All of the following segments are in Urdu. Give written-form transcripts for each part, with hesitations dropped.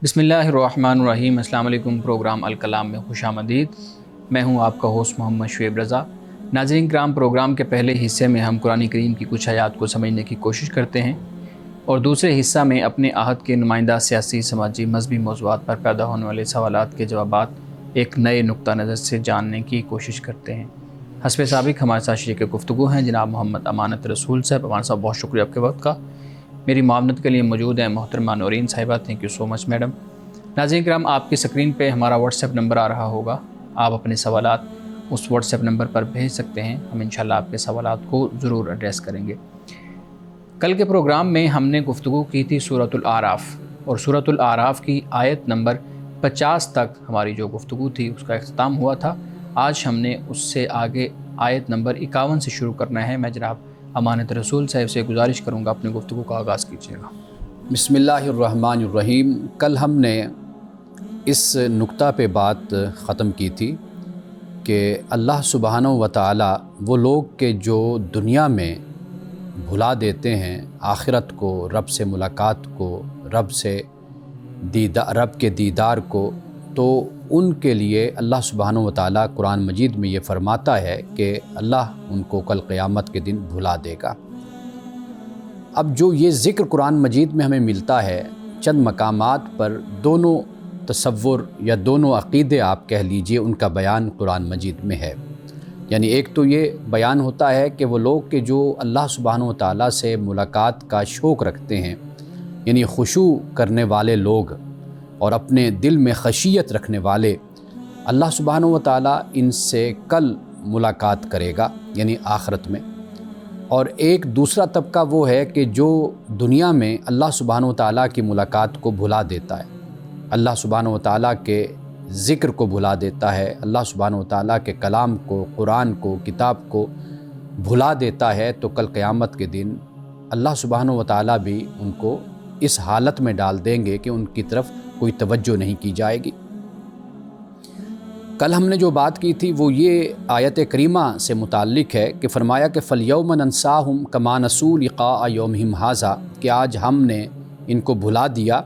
بسم اللہ الرحمن الرحیم۔ السلام علیکم۔ پروگرام الکلام میں خوش آمدید۔ میں ہوں آپ کا ہوسٹ محمد شعیب رضا۔ ناظرین کرام، پروگرام کے پہلے حصے میں ہم قرآن کریم کی کچھ آیات کو سمجھنے کی کوشش کرتے ہیں اور دوسرے حصہ میں اپنے عہد کے نمائندہ سیاسی، سماجی، مذہبی موضوعات پر پیدا ہونے والے سوالات کے جوابات ایک نئے نقطہ نظر سے جاننے کی کوشش کرتے ہیں۔ حسب سابق ہمارے ساتھ شریک گفتگو ہیں جناب محمد امانت رسول صاحب۔ امان صاحب، بہت شکریہ آپ کے وقت کا۔ میری معاونت کے لیے موجود ہیں محترمہ نورین صاحبہ۔ Thank you so much madam. ناظرین کرام، آپ کی سکرین پہ ہمارا واٹس ایپ نمبر آ رہا ہوگا، آپ اپنے سوالات اس واٹس ایپ نمبر پر بھیج سکتے ہیں۔ ہم انشاءاللہ آپ کے سوالات کو ضرور ایڈریس کریں گے۔ کل کے پروگرام میں ہم نے گفتگو کی تھی سورۃ الاعراف، اور سورۃ الاعراف کی آیت نمبر 50 تک ہماری جو گفتگو تھی اس کا اختتام ہوا تھا۔ آج ہم نے اس سے آگے آیت نمبر 51 سے شروع کرنا ہے۔ میں جناب امانت رسول صاحب سے گزارش کروں گا اپنی گفتگو کا آغاز کیجیے گا۔ بسم اللہ الرحمن الرحیم۔ کل ہم نے اس نقطہ پہ بات ختم کی تھی کہ اللہ سبحانہ و تعالی وہ لوگ کہ جو دنیا میں بھلا دیتے ہیں آخرت کو، رب سے ملاقات کو، رب کے دیدار کو، تو ان کے لیے اللہ سبحانہ و تعالی قرآن مجید میں یہ فرماتا ہے کہ اللہ ان کو کل قیامت کے دن بھلا دے گا۔ اب جو یہ ذکر قرآن مجید میں ہمیں ملتا ہے، چند مقامات پر دونوں تصور یا دونوں عقیدے آپ کہہ لیجئے ان کا بیان قرآن مجید میں ہے۔ یعنی ایک تو یہ بیان ہوتا ہے کہ وہ لوگ کہ جو اللہ سبحانہ و تعالیٰ سے ملاقات کا شوق رکھتے ہیں، یعنی خشوع کرنے والے لوگ اور اپنے دل میں خشیت رکھنے والے، اللہ سبحانہ و تعالیٰ ان سے کل ملاقات کرے گا، یعنی آخرت میں۔ اور ایک دوسرا طبقہ وہ ہے کہ جو دنیا میں اللہ سبحانہ و تعالیٰ کی ملاقات کو بھلا دیتا ہے، اللہ سبحانہ و تعالیٰ کے ذکر کو بھلا دیتا ہے، اللہ سبحانہ و تعالیٰ کے کلام کو، قرآن کو، کتاب کو بھلا دیتا ہے، تو کل قیامت کے دن اللہ سبحانہ و تعالیٰ بھی ان کو اس حالت میں ڈال دیں گے کہ ان کی طرف کوئی توجہ نہیں کی جائے گی۔ کل ہم نے جو بات کی تھی وہ یہ آیت کریمہ سے متعلق ہے کہ فرمایا کہ فَالْيَوْمَ نَنْسَاهُمْ كَمَا نَسُوا لِقَاءَ يَوْمِهِمْ هَذَا، کہ آج ہم نے ان کو بھلا دیا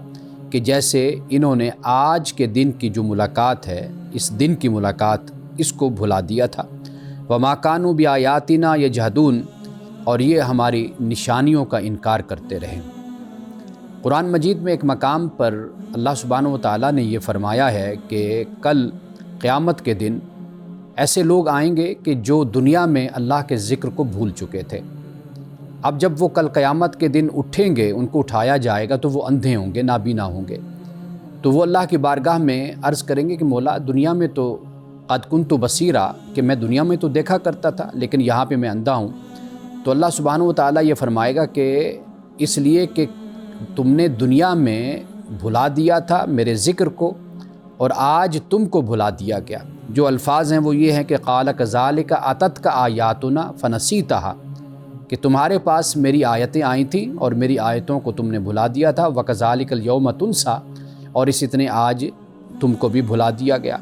کہ جیسے انہوں نے آج کے دن کی جو ملاقات ہے، اس دن کی ملاقات، اس کو بھلا دیا تھا۔ وَمَا كَانُوا بِآيَاتِنَا يَجْحَدُونَ، اور یہ ہماری نشانیوں کا انکار کرتے رہے۔ قرآن مجید میں ایک مقام پر اللہ سبحانہ و تعالیٰ نے یہ فرمایا ہے کہ کل قیامت کے دن ایسے لوگ آئیں گے کہ جو دنیا میں اللہ کے ذکر کو بھول چکے تھے۔ اب جب وہ کل قیامت کے دن اٹھیں گے، ان کو اٹھایا جائے گا، تو وہ اندھے ہوں گے، نابینا ہوں گے۔ تو وہ اللہ کی بارگاہ میں عرض کریں گے کہ مولا، دنیا میں تو قد کنت بصیرا، کہ میں دنیا میں تو دیکھا کرتا تھا لیکن یہاں پہ میں اندھا ہوں۔ تو اللہ سبحانہ و تعالیٰ یہ فرمائے گا کہ اس لیے کہ تم نے دنیا میں بھلا دیا تھا میرے ذکر کو، اور آج تم کو بھلا دیا گیا۔ جو الفاظ ہیں وہ یہ ہیں کہ قال کذالک اتتک آیاتنا فنسیتھا، کہ تمہارے پاس میری آیتیں آئی تھیں اور میری آیتوں کو تم نے بھلا دیا تھا۔ وکذالک الیوم تنسیٰ، اور اسی طرح آج تم کو بھی بھلا دیا گیا۔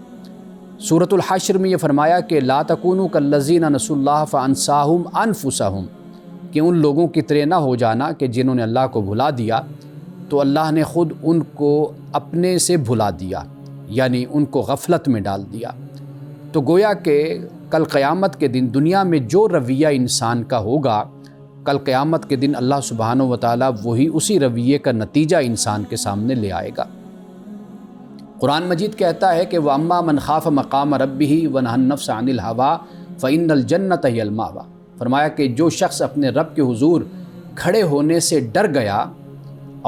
سورۃ الحشر میں یہ فرمایا کہ لا تکونوا کالذین نسوا اللہ فانساہم انفسہم، کہ ان لوگوں کی طرح نہ ہو جانا کہ جنہوں نے اللہ کو بھلا دیا تو اللہ نے خود ان کو اپنے سے بھلا دیا، یعنی ان کو غفلت میں ڈال دیا۔ تو گویا کہ کل قیامت کے دن دنیا میں جو رویہ انسان کا ہوگا، کل قیامت کے دن اللہ سبحانہ و تعالیٰ وہی اسی رویے کا نتیجہ انسان کے سامنے لے آئے گا۔ قرآن مجید کہتا ہے کہ وَأَمَّا مَنْ خَافَ مَقَامَ رَبِّهِ وَنَهَى النَّفْسَ عَنِ الْهَوَىٰ فَإِنَّ الْجَنَّةَ هِيَ الْمَأْوَىٰ، فرمایا کہ جو شخص اپنے رب کے حضور کھڑے ہونے سے ڈر گیا،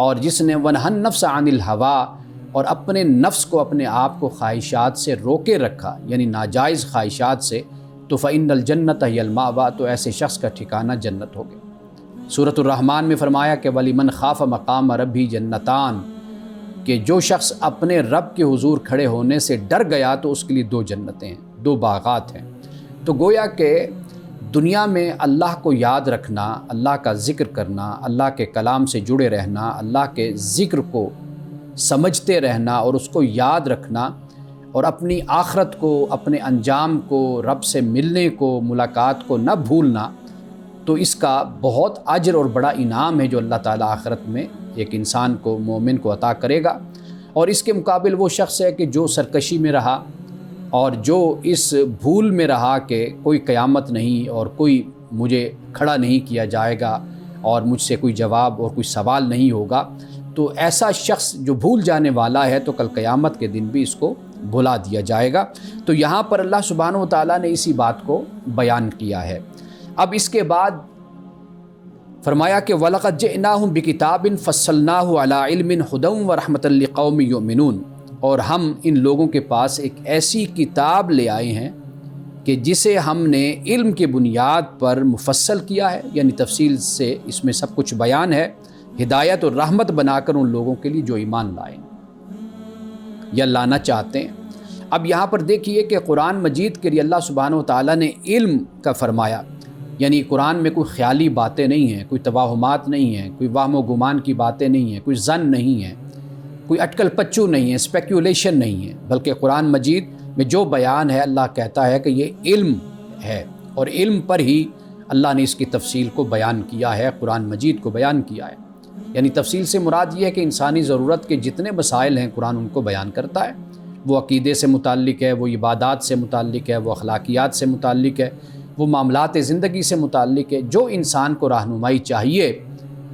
اور جس نے وَنَهَى النَّفْسَ عَنِ الْهَوَىٰ، اور اپنے نفس کو، اپنے آپ کو خواہشات سے روکے رکھا، یعنی ناجائز خواہشات سے، تو فَإِنَّ الْجَنَّةَ هِيَ الْمَأْوَىٰ، تو ایسے شخص کا ٹھکانہ جنت ہوگا۔ سورۃ الرحمن میں فرمایا کہ وَلِمَنْ خَافَ مَقَامَ رَبِّهِ جَنَّتَانِ، کہ جو شخص اپنے رب کے حضور کھڑے ہونے سے ڈر گیا تو اس کے لیے 2 جنتیں ہیں، 2 باغات ہیں۔ تو گویا کہ دنیا میں اللہ کو یاد رکھنا، اللہ کا ذکر کرنا، اللہ کے کلام سے جڑے رہنا، اللہ کے ذکر کو سمجھتے رہنا اور اس کو یاد رکھنا، اور اپنی آخرت کو، اپنے انجام کو، رب سے ملنے کو، ملاقات کو نہ بھولنا، تو اس کا بہت اجر اور بڑا انعام ہے جو اللہ تعالیٰ آخرت میں ایک انسان کو، مومن کو عطا کرے گا۔ اور اس کے مقابل وہ شخص ہے کہ جو سرکشی میں رہا اور جو اس بھول میں رہا کہ کوئی قیامت نہیں اور کوئی مجھے کھڑا نہیں کیا جائے گا اور مجھ سے کوئی جواب اور کوئی سوال نہیں ہوگا، تو ایسا شخص جو بھول جانے والا ہے تو کل قیامت کے دن بھی اس کو بھلا دیا جائے گا۔ تو یہاں پر اللہ سبحانہ و تعالیٰ نے اسی بات کو بیان کیا ہے۔ اب اس کے بعد فرمایا کہ وَلَقَدْ جِئْنَاهُمْ بِكِتَابٍ فَصَّلْنَاهُ عَلَىٰ عِلْمٍ هُدًى وَرَحْمَةً لِقَوْمٍ يُؤْمِنُونَ، اور ہم ان لوگوں کے پاس ایک ایسی کتاب لے آئے ہیں کہ جسے ہم نے علم کی بنیاد پر مفصل کیا ہے، یعنی تفصیل سے اس میں سب کچھ بیان ہے، ہدایت اور رحمت بنا کر ان لوگوں کے لیے جو ایمان لائیں یا لانا چاہتے ہیں۔ اب یہاں پر دیکھیے کہ قرآن مجید کے لیے اللہ سبحانہ و تعالیٰ نے علم کا فرمایا، یعنی قرآن میں کوئی خیالی باتیں نہیں ہیں، کوئی توہمات نہیں ہیں، کوئی وہم و گمان کی باتیں نہیں ہیں، کوئی ظن نہیں ہے، کوئی اٹکل پچو نہیں ہے، اسپیکولیشن نہیں ہے، بلکہ قرآن مجید میں جو بیان ہے اللہ کہتا ہے کہ یہ علم ہے، اور علم پر ہی اللہ نے اس کی تفصیل کو بیان کیا ہے، قرآن مجید کو بیان کیا ہے۔ یعنی تفصیل سے مراد یہ ہے کہ انسانی ضرورت کے جتنے مسائل ہیں قرآن ان کو بیان کرتا ہے، وہ عقیدے سے متعلق ہے، وہ عبادات سے متعلق ہے، وہ اخلاقیات سے متعلق ہے، وہ معاملات زندگی سے متعلق ہے، جو انسان کو رہنمائی چاہیے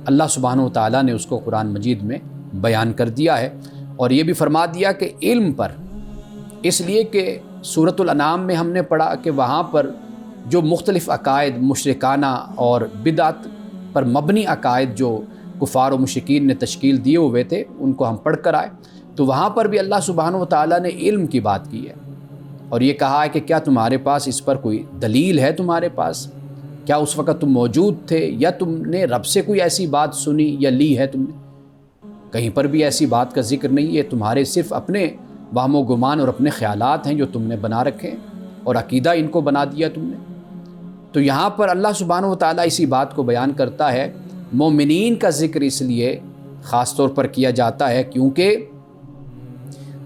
اللہ سبحانہ و تعالیٰ نے اس کو قرآن مجید میں بیان کر دیا ہے۔ اور یہ بھی فرما دیا کہ علم پر، اس لیے کہ سورۃ الانعام میں ہم نے پڑھا کہ وہاں پر جو مختلف عقائد مشرکانہ اور بدعت پر مبنی عقائد جو کفار و مشرکین نے تشکیل دیے ہوئے تھے ان کو ہم پڑھ کر آئے، تو وہاں پر بھی اللہ سبحانہ و تعالیٰ نے علم کی بات کی ہے اور یہ کہا ہے کہ کیا تمہارے پاس اس پر کوئی دلیل ہے؟ تمہارے پاس کیا اس وقت تم موجود تھے یا تم نے رب سے کوئی ایسی بات سنی یا لی ہے؟ تم نے کہیں پر بھی ایسی بات کا ذکر نہیں ہے، تمہارے صرف اپنے وہم و گمان اور اپنے خیالات ہیں جو تم نے بنا رکھے ہیں اور عقیدہ ان کو بنا دیا تم نے۔ تو یہاں پر اللہ سبحانہ و تعالیٰ اسی بات کو بیان کرتا ہے۔ مومنین کا ذکر اس لیے خاص طور پر کیا جاتا ہے کیونکہ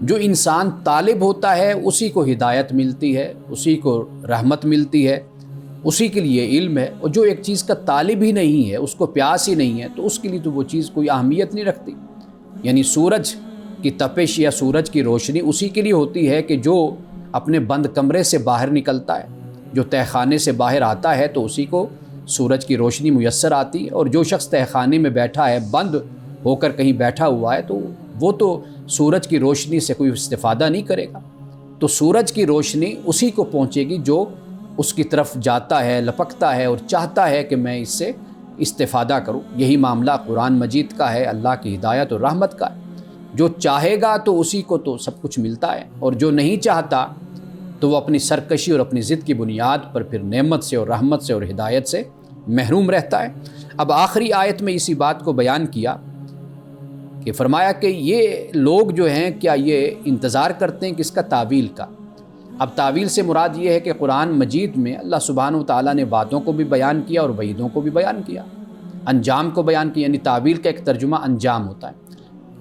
جو انسان طالب ہوتا ہے اسی کو ہدایت ملتی ہے، اسی کو رحمت ملتی ہے، اسی کے لیے علم ہے، اور جو ایک چیز کا طالب ہی نہیں ہے، اس کو پیاس ہی نہیں ہے، تو اس کے لیے تو وہ چیز کوئی اہمیت نہیں رکھتی۔ یعنی سورج کی تپش یا سورج کی روشنی اسی کے لیے ہوتی ہے کہ جو اپنے بند کمرے سے باہر نکلتا ہے، جو تہہ خانے سے باہر آتا ہے تو اسی کو سورج کی روشنی میسر آتی ہے، اور جو شخص تہہ خانے میں بیٹھا ہے، بند ہو کر کہیں بیٹھا ہوا ہے، تو وہ تو سورج کی روشنی سے کوئی استفادہ نہیں کرے گا۔ تو سورج کی روشنی اسی کو پہنچے گی جو اس کی طرف جاتا ہے، لپکتا ہے اور چاہتا ہے کہ میں اس سے استفادہ کروں۔ یہی معاملہ قرآن مجید کا ہے، اللہ کی ہدایت اور رحمت کا ہے۔ جو چاہے گا تو اسی کو تو سب کچھ ملتا ہے، اور جو نہیں چاہتا تو وہ اپنی سرکشی اور اپنی ضد کی بنیاد پر پھر نعمت سے اور رحمت سے اور ہدایت سے محروم رہتا ہے۔ اب آخری آیت میں اسی بات کو بیان کیا کہ فرمایا کہ یہ لوگ جو ہیں کیا یہ انتظار کرتے ہیں کس کا؟ تعویل کا۔ اب تعویل سے مراد یہ ہے کہ قرآن مجید میں اللہ سبحانہ و تعالیٰ نے باتوں کو بھی بیان کیا اور وعیدوں کو بھی بیان کیا، انجام کو بیان کیا، یعنی تعویل کا ایک ترجمہ انجام ہوتا ہے۔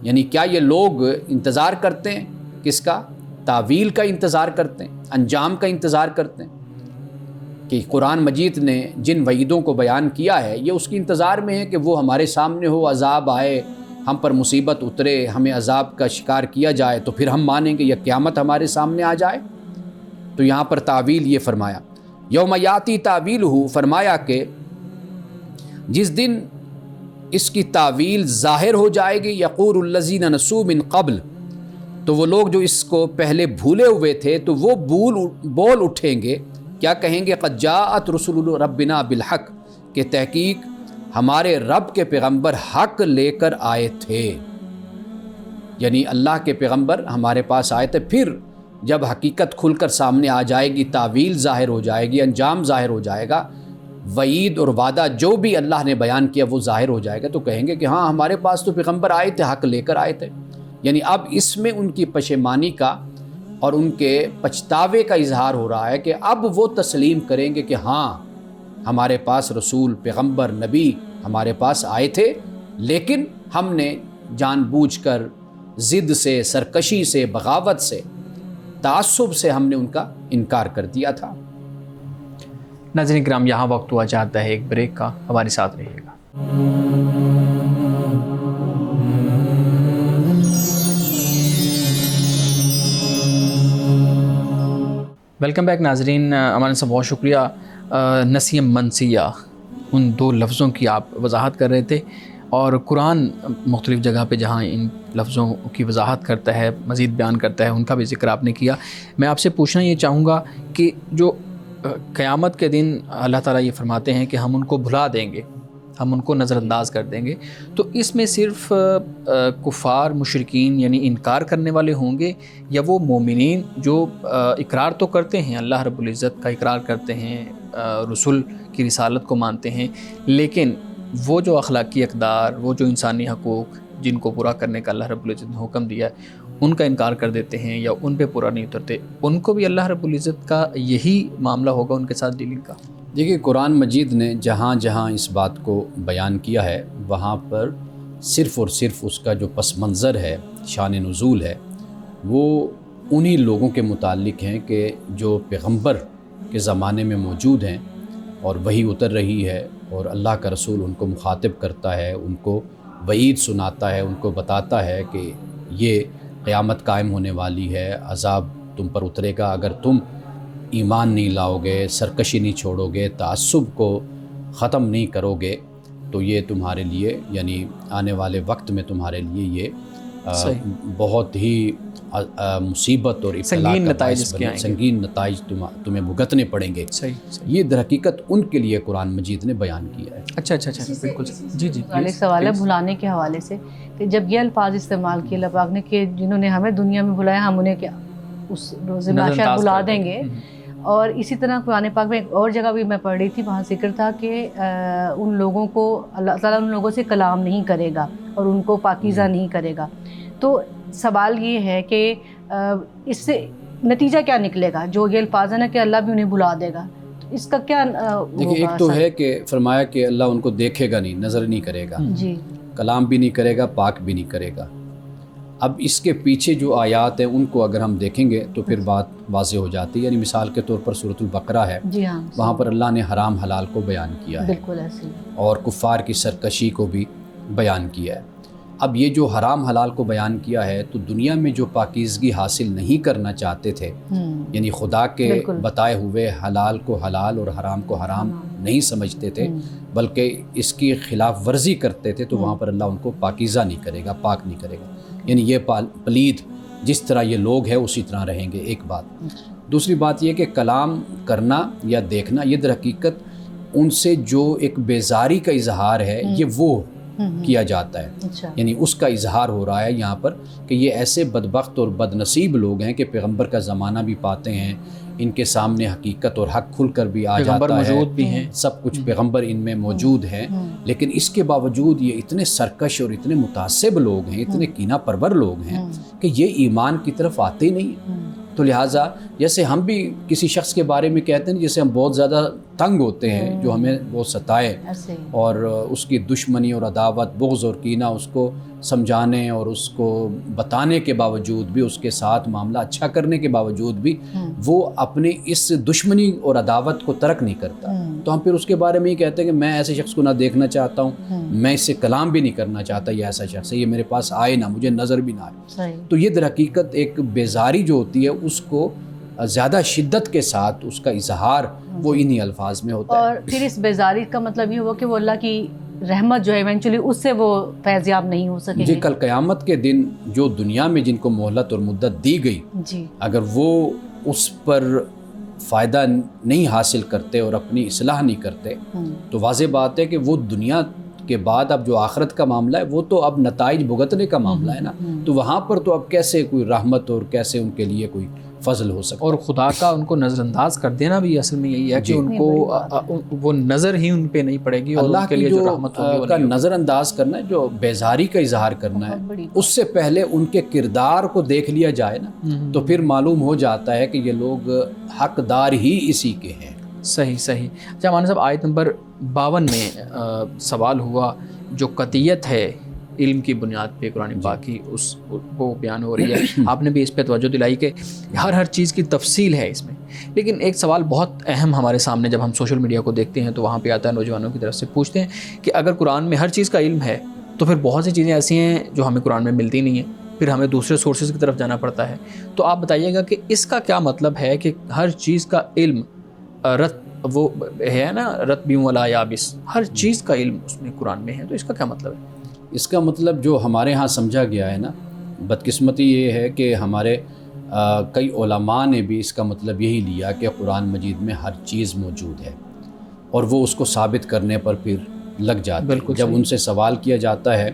یعنی کیا یہ لوگ انتظار کرتے ہیں کس کا؟ تعویل کا انتظار کرتے ہیں، انجام کا انتظار کرتے ہیں کہ قرآن مجید نے جن وعیدوں کو بیان کیا ہے یہ اس کی انتظار میں ہے کہ وہ ہمارے سامنے ہو، عذاب آئے، ہم پر مصیبت اترے، ہمیں عذاب کا شکار کیا جائے تو پھر ہم مانیں گے، یا قیامت ہمارے سامنے آ جائے۔ تو یہاں پر تعویل یہ فرمایا، یوم یاتی تعویلہ، فرمایا کہ جس دن اس کی تعویل ظاہر ہو جائے گی، یقول الذین نسوا من قبل، تو وہ لوگ جو اس کو پہلے بھولے ہوئے تھے تو وہ بول اٹھیں گے، کیا کہیں گے؟ قد جاءت رسل ربنا بالحق، کہ تحقیق ہمارے رب کے پیغمبر حق لے کر آئے تھے، یعنی اللہ کے پیغمبر ہمارے پاس آئے تھے۔ پھر جب حقیقت کھل کر سامنے آ جائے گی، تعویل ظاہر ہو جائے گی، انجام ظاہر ہو جائے گا، وعید اور وعدہ جو بھی اللہ نے بیان کیا وہ ظاہر ہو جائے گا، تو کہیں گے کہ ہاں ہمارے پاس تو پیغمبر آئے تھے، حق لے کر آئے تھے۔ یعنی اب اس میں ان کی پشیمانی کا اور ان کے پچھتاوے کا اظہار ہو رہا ہے کہ اب وہ تسلیم کریں گے کہ ہاں ہمارے پاس رسول، پیغمبر، نبی ہمارے پاس آئے تھے، لیکن ہم نے جان بوجھ کر ضد سے، سرکشی سے، بغاوت سے، تعصب سے ہم نے ان کا انکار کر دیا تھا۔ ناظرین کرام، یہاں وقت ہوا چاہتا ہے ایک بریک کا، ہمارے ساتھ رہیے گا۔ ویلکم بیک ناظرین. امان صاحب بہت شکریہ. نسیم منسیہ ان دو لفظوں کی آپ وضاحت کر رہے تھے، اور قرآن مختلف جگہ پہ جہاں ان لفظوں کی وضاحت کرتا ہے، مزید بیان کرتا ہے، ان کا بھی ذکر آپ نے کیا. میں آپ سے پوچھنا یہ چاہوں گا کہ جو قیامت کے دن اللہ تعالیٰ یہ فرماتے ہیں کہ ہم ان کو بھلا دیں گے، ہم ان کو نظر انداز کر دیں گے، تو اس میں صرف کفار مشرکین یعنی انکار کرنے والے ہوں گے، یا وہ مومنین جو اقرار تو کرتے ہیں، اللہ رب العزت کا اقرار کرتے ہیں، رسول کی رسالت کو مانتے ہیں، لیکن وہ جو اخلاقی اقدار، وہ جو انسانی حقوق جن کو پورا کرنے کا اللہ رب العزت نے حکم دیا ہے، ان کا انکار کر دیتے ہیں یا ان پہ پورا نہیں اترتے، ان کو بھی اللہ رب العزت کا یہی معاملہ ہوگا ان کے ساتھ ڈیلنگ کا؟ دیکھیے، قرآن مجید نے جہاں جہاں اس بات کو بیان کیا ہے وہاں پر صرف اور صرف اس کا جو پس منظر ہے، شان نزول ہے، وہ انہی لوگوں کے متعلق ہیں کہ جو پیغمبر کے زمانے میں موجود ہیں اور وہی اتر رہی ہے، اور اللہ کا رسول ان کو مخاطب کرتا ہے، ان کو وعید سناتا ہے، ان کو بتاتا ہے کہ یہ قیامت قائم ہونے والی ہے، عذاب تم پر اترے گا اگر تم ایمان نہیں لاؤ گے، سرکشی نہیں چھوڑو گے، تعصب کو ختم نہیں کرو گے، تو یہ تمہارے لیے یعنی آنے والے وقت میں تمہارے لیے یہ بہت ہی مصیبت اور ابتلا کا باعث بنے، سنگین نتائج تمہیں بھگتنے پڑیں گے. یہ در حقیقت ان کے لیے قرآن مجید نے بیان کیا ہے. اچھا بالکل. جی ایک سوال ہے بھلانے کے حوالے سے، کہ جب یہ الفاظ استعمال کیے اللہ پاک نے کہ جنہوں نے ہمیں دنیا میں بلایا ہم انہیں کیا اس روز محشر بلا دیں گے، اور اسی طرح قرآن پاک میں ایک اور جگہ بھی میں پڑھ رہی تھی، وہاں ذکر تھا کہ ان لوگوں کو اللہ تعالیٰ ان لوگوں سے کلام نہیں کرے گا اور ان کو پاکیزہ نہیں کرے گا. تو سوال یہ ہے کہ اس سے نتیجہ کیا نکلے گا؟ جو یہ الفاظ ہے نا کہ اللہ بھی انہیں بھلا دے گا، تو اس کا کیا دیکھیے، ایک تو ہے کہ فرمایا کہ اللہ ان کو دیکھے گا نہیں، نظر نہیں کرے گا، جی، کلام بھی نہیں کرے گا، پاک بھی نہیں کرے گا. اب اس کے پیچھے جو آیات ہیں ان کو اگر ہم دیکھیں گے تو پھر بات واضح ہو جاتی ہے. یعنی مثال کے طور پر سورۃ البقرہ ہے، جی ہاں، وہاں پر اللہ نے حرام حلال کو بیان کیا ہے، بالکل ایسے، اور کفار کی سرکشی کو بھی بیان کیا ہے. اب یہ جو حرام حلال کو بیان کیا ہے تو دنیا میں جو پاکیزگی حاصل نہیں کرنا چاہتے تھے، یعنی خدا کے بتائے ہوئے حلال کو حلال اور حرام کو حرام نہیں سمجھتے تھے بلکہ اس کی خلاف ورزی کرتے تھے، تو وہاں پر اللہ ان کو پاکیزہ نہیں کرے گا، پاک نہیں کرے گا. یعنی یہ پلید جس طرح یہ لوگ ہیں اسی طرح رہیں گے. ایک بات. دوسری بات یہ کہ کلام کرنا یا دیکھنا یہ در حقیقت ان سے جو ایک بیزاری کا اظہار ہے یہ وہ کیا جاتا ہے. یعنی اس کا اظہار ہو رہا ہے یہاں پر کہ یہ ایسے بدبخت اور بد نصیب لوگ ہیں کہ پیغمبر کا زمانہ بھی پاتے ہیں، ان کے سامنے حقیقت اور حق کھل کر بھی آ جاتا ہے، سب کچھ پیغمبر ان میں موجود ہیں، لیکن اس کے باوجود یہ اتنے سرکش اور اتنے متعصب لوگ ہیں، اتنے کینہ پرور لوگ ہیں کہ یہ ایمان کی طرف آتے ہی نہیں ہیں. تو لہٰذا جیسے ہم بھی کسی شخص کے بارے میں کہتے ہیں، جیسے ہم بہت زیادہ تنگ ہوتے ہیں جو ہمیں بہت ستائے، اور اس کی دشمنی اور عداوت، بغض اور کینہ اس کو سمجھانے اور اس کو بتانے کے باوجود بھی، اس کے ساتھ معاملہ اچھا کرنے کے باوجود بھی وہ اپنی اس دشمنی اور عداوت کو ترک نہیں کرتا. تو ہم پھر اس کے بارے میں ہی کہتے ہیں کہ میں ایسے شخص کو نہ دیکھنا چاہتا ہوں، میں اس سے کلام بھی نہیں کرنا چاہتا، یہ ایسا شخص ہے، یہ میرے پاس آئے نہ، مجھے نظر بھی نہ آئے. تو یہ در حقیقت ایک بیزاری جو ہوتی ہے اس کو زیادہ شدت کے ساتھ اس کا اظہار وہ انہی الفاظ میں ہوتا ہے. اور پھر اس بیزاری کا مطلب یہ ہوا کہ وہ اللہ کی رحمت جو ہے ایونچولی اس سے وہ فیضیاب نہیں ہو سکے. جی، کل قیامت کے دن جو دنیا میں جن کو مہلت اور مدت دی گئی، جی، اگر وہ اس پر فائدہ نہیں حاصل کرتے اور اپنی اصلاح نہیں کرتے تو واضح بات ہے کہ وہ دنیا کے بعد اب جو آخرت کا معاملہ ہے وہ تو اب نتائج بھگتنے کا معاملہ ہے نا. تو وہاں پر تو اب کیسے کوئی رحمت اور کیسے ان کے لیے کوئی فضل ہو سکتا. اور خدا کا ان کو نظر انداز کر دینا بھی اصل میں یہی ہے کہ ان کو وہ نظر ہی ان پہ نہیں پڑے گی، اور اللہ ان کے لیے جو رحمت ہوگی کا نظر انداز کرنا ہے، جو بیزاری کا اظہار کرنا ہے، اس سے پہلے ان کے کردار کو دیکھ لیا جائے نا تو پھر معلوم ہو جاتا ہے کہ یہ لوگ حقدار ہی اسی کے ہیں. صحیح. اچھا مولانا صاحب، آیت نمبر 52 میں سوال ہوا جو قطعیت ہے علم کی بنیاد پہ قرآن پاک کی، اس وہ بیان ہو رہی ہے. آپ نے بھی اس پہ توجہ دلائی کہ ہر چیز کی تفصیل ہے اس میں. لیکن ایک سوال بہت اہم ہمارے سامنے جب ہم سوشل میڈیا کو دیکھتے ہیں تو وہاں پہ آتا ہے، نوجوانوں کی طرف سے پوچھتے ہیں کہ اگر قرآن میں ہر چیز کا علم ہے تو پھر بہت سی چیزیں ایسی ہیں جو ہمیں قرآن میں ملتی نہیں ہیں. پھر ہمیں دوسرے سورسز کی طرف جانا پڑتا ہے. تو آپ بتائیے گا کہ اس کا کیا مطلب ہے کہ ہر چیز کا علم وہ ہے نا رتبی ولا یابس، ہر چیز کا علم اس میں قرآن میں ہے، تو اس کا کیا مطلب ہے؟ اس کا مطلب جو ہمارے ہاں سمجھا گیا ہے نا، بدقسمتی یہ ہے کہ ہمارے کئی علماء نے بھی اس کا مطلب یہی لیا کہ قرآن مجید میں ہر چیز موجود ہے، اور وہ اس کو ثابت کرنے پر پھر لگ جاتے ہیں. جب ان سے سوال کیا جاتا ہے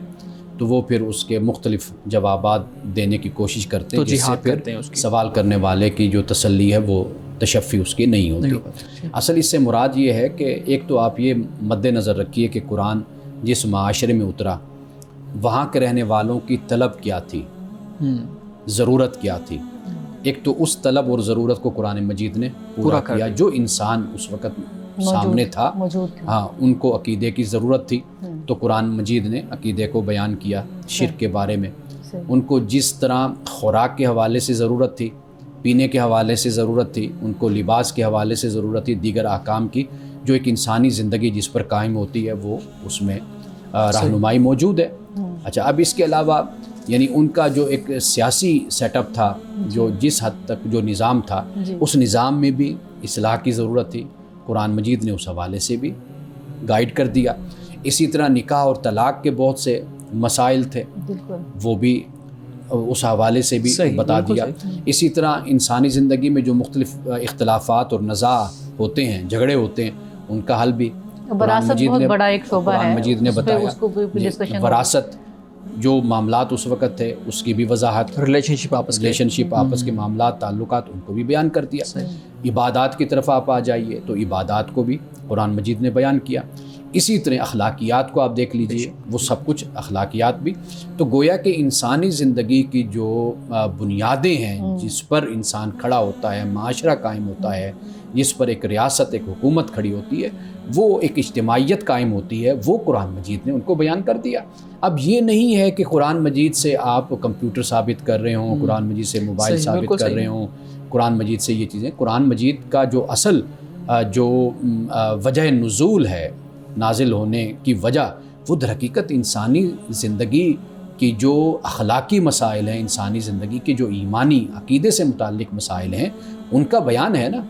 تو وہ پھر اس کے مختلف جوابات دینے کی کوشش کرتے ہیں، جس سے پھر سوال کرنے والے کی جو تسلی ہے وہ تشفی اس کی نہیں ہوتی. اصل اس سے مراد یہ ہے کہ ایک تو آپ یہ مد نظر رکھیے کہ قرآن جس معاشرے میں اترا وہاں کے رہنے والوں کی طلب کیا تھی، ضرورت کیا تھی. ایک تو اس طلب اور ضرورت کو قرآن مجید نے پورا کیا. جو انسان اس وقت سامنے تھا، ہاں، ان کو عقیدے کی ضرورت تھی تو قرآن مجید نے عقیدے کو بیان کیا. شرک کے بارے میں ان کو جس طرح خوراک کے حوالے سے ضرورت تھی، پینے کے حوالے سے ضرورت تھی، ان کو لباس کے حوالے سے ضرورت تھی، دیگر احکام کی جو ایک انسانی زندگی جس پر قائم ہوتی ہے وہ اس میں رہنمائی موجود ہے. اچھا، اب اس کے علاوہ یعنی ان کا جو ایک سیاسی سیٹ اپ تھا، جو جس حد تک جو نظام تھا، اس نظام میں بھی اصلاح کی ضرورت تھی. قرآن مجید نے اس حوالے سے بھی گائیڈ کر دیا. اسی طرح نکاح اور طلاق کے بہت سے مسائل تھے، وہ بھی اس حوالے سے بھی بتا دیا. اسی طرح انسانی زندگی میں جو مختلف اختلافات اور نزاع ہوتے ہیں، جھگڑے ہوتے ہیں، ان کا حل بھی وراثت بہت بڑا ایک شعبہ ہے، قرآن مجید نے بتایا. وراثت جو معاملات اس وقت تھے اس کی بھی وضاحت، ریلیشن شپ آپس کے معاملات، تعلقات، ان کو بھی بیان کر دیا. عبادات کی طرف آپ آ جائیے تو عبادات کو بھی قرآن مجید نے بیان کیا. اسی طرح اخلاقیات کو آپ دیکھ لیجئے، وہ سب کچھ اخلاقیات بھی. تو گویا کہ انسانی زندگی کی جو بنیادیں ہیں جس پر انسان کھڑا ہوتا ہے، معاشرہ قائم ہوتا ہے، جس پر ایک ریاست، ایک حکومت کھڑی ہوتی ہے، وہ ایک اجتماعیت قائم ہوتی ہے، وہ قرآن مجید نے ان کو بیان کر دیا. اب یہ نہیں ہے کہ قرآن مجید سے آپ کمپیوٹر ثابت کر رہے ہوں، قرآن مجید سے موبائل ثابت کر رہے ہوں، قرآن مجید سے یہ چیزیں. قرآن مجید کا جو اصل جو وجہ نزول ہے، نازل ہونے کی وجہ، وہ در حقیقت انسانی زندگی کی جو اخلاقی مسائل ہیں، انسانی زندگی کے جو ایمانی عقیدے سے متعلق مسائل ہیں، ان کا بیان ہے نا.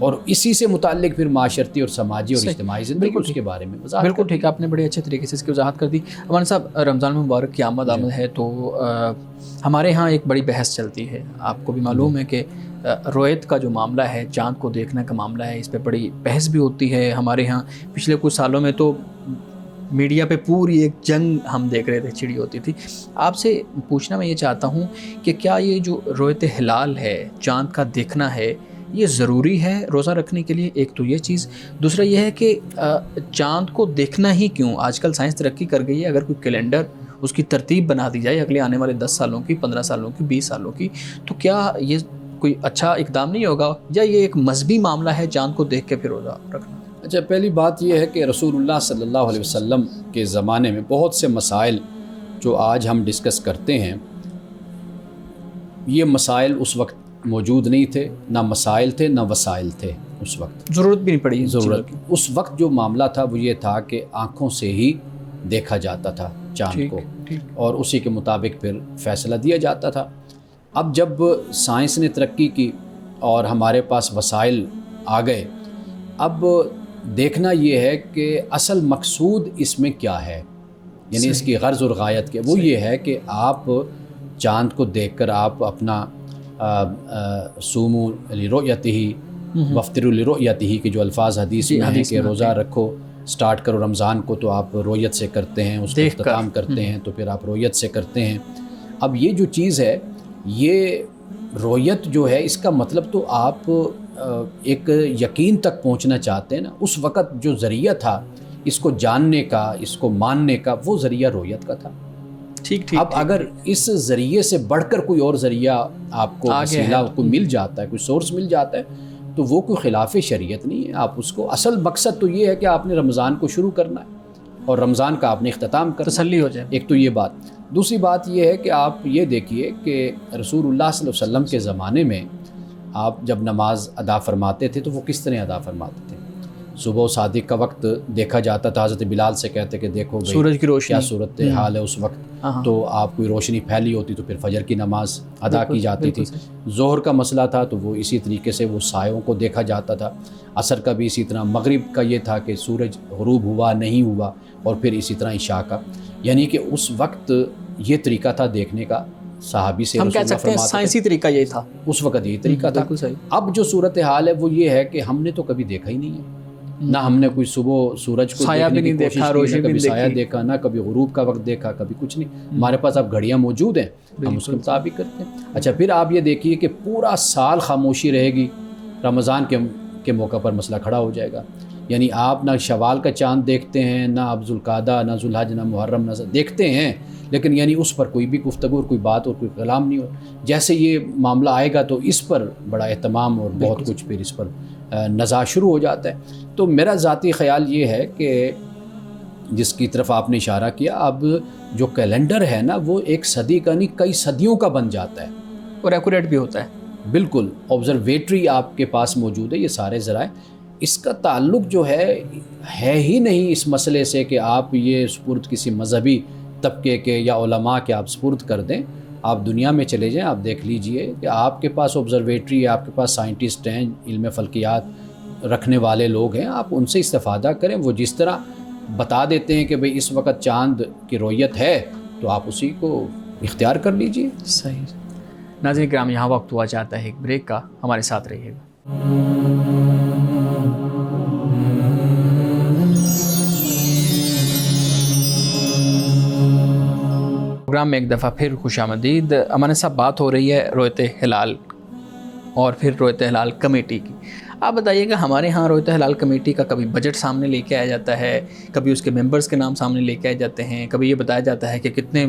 اور اسی سے متعلق پھر معاشرتی اور سماجی اور اجتماعی زندگی اس کے بارے میں وضاحت. بالکل ٹھیک، آپ نے بڑے اچھے طریقے سے اس کی وضاحت کر دی. مولانا صاحب، رمضان مبارک کی آمد ہے تو ہمارے ہاں ایک بڑی بحث چلتی ہے. آپ کو بھی معلوم ہے کہ رویت کا جو معاملہ ہے، چاند کو دیکھنے کا معاملہ ہے، اس پہ بڑی بحث بھی ہوتی ہے. ہمارے ہاں پچھلے کچھ سالوں میں تو میڈیا پہ پوری ایک جنگ ہم دیکھ رہے تھے چھڑی ہوتی تھی. آپ سے پوچھنا میں یہ چاہتا ہوں کہ کیا یہ جو رویت ہلال ہے، چاند کا دیکھنا ہے، یہ ضروری ہے روزہ رکھنے کے لیے؟ ایک تو یہ چیز. دوسرا یہ ہے کہ چاند کو دیکھنا ہی کیوں؟ آج کل سائنس ترقی کر گئی ہے، اگر کوئی کیلنڈر اس کی ترتیب بنا دی جائے اگلے آنے والے 10 سالوں کی، 15 سالوں کی، 20 سالوں کی، تو کیا یہ کوئی اچھا اقدام نہیں ہوگا، یا یہ ایک مذہبی معاملہ ہے چاند کو دیکھ کے پھر روزہ رکھنا؟ اچھا، پہلی بات یہ ہے کہ رسول اللہ صلی اللہ علیہ وسلم کے زمانے میں بہت سے مسائل جو آج ہم ڈسکس کرتے ہیں، یہ مسائل اس وقت موجود نہیں تھے. نہ مسائل تھے، نہ وسائل تھے. اس وقت ضرورت بھی نہیں پڑی. ضرورت اس وقت جو معاملہ تھا وہ یہ تھا کہ آنکھوں سے ہی دیکھا جاتا تھا چاند کو، اور اسی کے مطابق پھر فیصلہ دیا جاتا تھا. اب جب سائنس نے ترقی کی اور ہمارے پاس وسائل آ گئے، اب دیکھنا یہ ہے کہ اصل مقصود اس میں کیا ہے، یعنی اس کی غرض اور غایت کیا. وہ یہ ہے کہ آپ چاند کو دیکھ کر آپ اپنا صوموا لرؤیتہ وافطروا لرؤیتہ کے جو الفاظ حدیث میں ہیں کہ روزہ رکھو، سٹارٹ کرو رمضان کو تو آپ رویت سے کرتے ہیں، اس کو اختتام کرتے ہیں تو پھر آپ رویت سے کرتے ہیں. اب یہ جو چیز ہے، یہ رویت جو ہے، اس کا مطلب تو آپ ایک یقین تک پہنچنا چاہتے ہیں نا. اس وقت جو ذریعہ تھا اس کو جاننے کا، اس کو ماننے کا، وہ ذریعہ رویت کا تھا. اب اگر اس ذریعے سے بڑھ کر کوئی اور ذریعہ آپ کو وسیلہ کو مل جاتا ہے، کوئی سورس مل جاتا ہے، تو وہ کوئی خلاف شریعت نہیں ہے. آپ اس کو، اصل مقصد تو یہ ہے کہ آپ نے رمضان کو شروع کرنا ہے اور رمضان کا آپ نے اختتام کرنا، تسلی ہو جائے. ایک تو یہ بات. دوسری بات یہ ہے کہ آپ یہ دیکھیے کہ رسول اللہ صلی اللہ علیہ وسلم کے زمانے میں آپ جب نماز ادا فرماتے تھے تو وہ کس طرح ادا فرماتے تھے؟ صبح و صادق کا وقت دیکھا جاتا تھا، حضرت بلال سے کہتے کہ دیکھو سورج کی روشنی کیا صورت حال ہے اس وقت. تو آپ کوئی روشنی پھیلی ہوتی تو پھر فجر کی نماز ادا کی جاتی تھی. ظہر کا مسئلہ تھا تو وہ اسی طریقے سے وہ سایوں کو دیکھا جاتا تھا. عصر کا بھی اسی طرح. مغرب کا یہ تھا کہ سورج غروب ہوا نہیں ہوا, اور پھر اسی طرح عشاء کا. یعنی کہ اس وقت یہ طریقہ تھا دیکھنے کا. صحابی سے ہم کہہ سکتے ہیں سائنسی طریقہ یہ تھا, اس وقت یہ طریقہ تھا. اب جو صورتحال ہے وہ یہ ہے کہ ہم نے تو کبھی دیکھا ہی نہیں ہے, نہ ہم نے کوئی صبح سورج کو دیکھنے کی کوشش کی, نہ کبھی سایہ دیکھا, نہ کبھی غروب کا وقت دیکھا, کبھی کچھ نہیں. ہمارے پاس اب گھڑیاں موجود ہیں, ہم اس کے مطابق کرتے ہیں. اچھا پھر آپ یہ دیکھیے کہ پورا سال خاموشی رہے گی, رمضان کے موقع پر مسئلہ کھڑا ہو جائے گا. یعنی آپ نہ شوال کا چاند دیکھتے ہیں, نہ اب ذوالقعدہ, نہ ذوالحج, نہ محرم, نہ دیکھتے ہیں, لیکن یعنی اس پر کوئی بھی گفتگو اور کوئی بات اور کوئی کلام نہیں ہو. جیسے یہ معاملہ آئے گا تو اس پر بڑا اہتمام اور بہت کچھ پھر اس پر نزاع شروع ہو جاتا ہے. تو میرا ذاتی خیال یہ ہے کہ جس کی طرف آپ نے اشارہ کیا, اب جو کیلنڈر ہے نا وہ ایک صدی کا نہیں کئی صدیوں کا بن جاتا ہے, اور ایکوریٹ بھی ہوتا ہے. بالکل آبزرویٹری آپ کے پاس موجود ہے, یہ سارے ذرائع. اس کا تعلق جو ہے ہی نہیں اس مسئلے سے کہ آپ یہ سپرد کسی مذہبی طبقے کے یا علماء کے آپ سپرد کر دیں. آپ دنیا میں چلے جائیں, آپ دیکھ لیجئے کہ آپ کے پاس آبزرویٹری ہے, آپ کے پاس سائنٹسٹ ہیں, علم فلکیات رکھنے والے لوگ ہیں, آپ ان سے استفادہ کریں. وہ جس طرح بتا دیتے ہیں کہ بھئی اس وقت چاند کی رؤیت ہے تو آپ اسی کو اختیار کر لیجئے. صحیح. ناظرین کرام, یہاں وقت ہوا چاہتا ہے ایک بریک کا, ہمارے ساتھ رہیے گا. پروگرام میں ایک دفعہ پھر خوش آمدید. امان صاحب, بات ہو رہی ہے رویت ہلال اور پھر رویت ہلال کمیٹی کی. آپ بتائیے کہ ہمارے ہاں رویت ہلال کمیٹی کا کبھی بجٹ سامنے لے کے آیا جاتا ہے, کبھی اس کے ممبرز کے نام سامنے لے کے آئے جاتے ہیں, کبھی یہ بتایا جاتا ہے کہ کتنے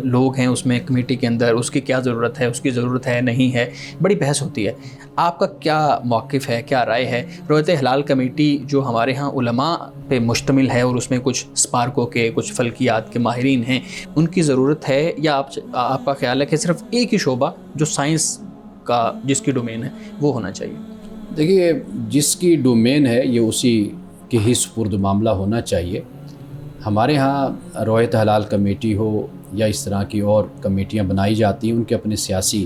لوگ ہیں اس میں کمیٹی کے اندر, اس کی کیا ضرورت ہے, اس کی ضرورت ہے نہیں ہے, بڑی بحث ہوتی ہے. آپ کا کیا موقف ہے, کیا رائے ہے؟ رویت ہلال کمیٹی جو ہمارے ہاں علماء پہ مشتمل ہے اور اس میں کچھ اسپارکو کے, کچھ فلکیات کے ماہرین ہیں, ان کی ضرورت ہے, یا آپ کا خیال ہے کہ صرف ایک ہی شعبہ جو سائنس کا جس کی ڈومین ہے وہ ہونا چاہیے؟ دیکھیے, جس کی ڈومین ہے یہ اسی کے ہی سپرد معاملہ ہونا چاہیے. ہمارے ہاں رویت ہلال کمیٹی ہو یا اس طرح کی اور کمیٹیاں بنائی جاتی ہیں, ان کے اپنے سیاسی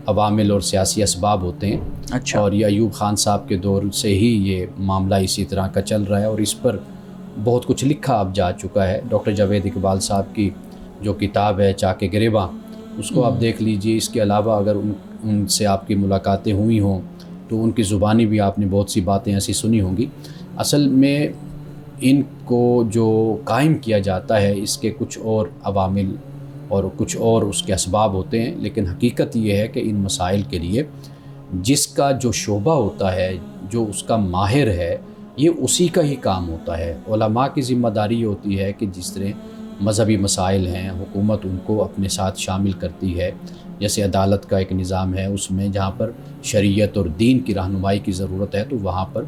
عوامل اور سیاسی اسباب ہوتے ہیں. اچھا. اور یہ ایوب خان صاحب کے دور سے ہی یہ معاملہ اسی طرح کا چل رہا ہے, اور اس پر بہت کچھ لکھا اب جا چکا ہے. ڈاکٹر جاوید اقبال صاحب کی جو کتاب ہے چاک گریباں, اس کو آپ دیکھ لیجئے. اس کے علاوہ اگر ان سے آپ کی ملاقاتیں ہوئی ہوں تو ان کی زبانی بھی آپ نے بہت سی باتیں ایسی سنی ہوں گی. اصل میں ان کو جو قائم کیا جاتا ہے اس کے کچھ اور عوامل اور کچھ اور اس کے اسباب ہوتے ہیں, لیکن حقیقت یہ ہے کہ ان مسائل کے لیے جس کا جو شعبہ ہوتا ہے, جو اس کا ماہر ہے, یہ اسی کا ہی کام ہوتا ہے. علماء کی ذمہ داری ہوتی ہے کہ جس طرح مذہبی مسائل ہیں حکومت ان کو اپنے ساتھ شامل کرتی ہے, جیسے عدالت کا ایک نظام ہے, اس میں جہاں پر شریعت اور دین کی رہنمائی کی ضرورت ہے تو وہاں پر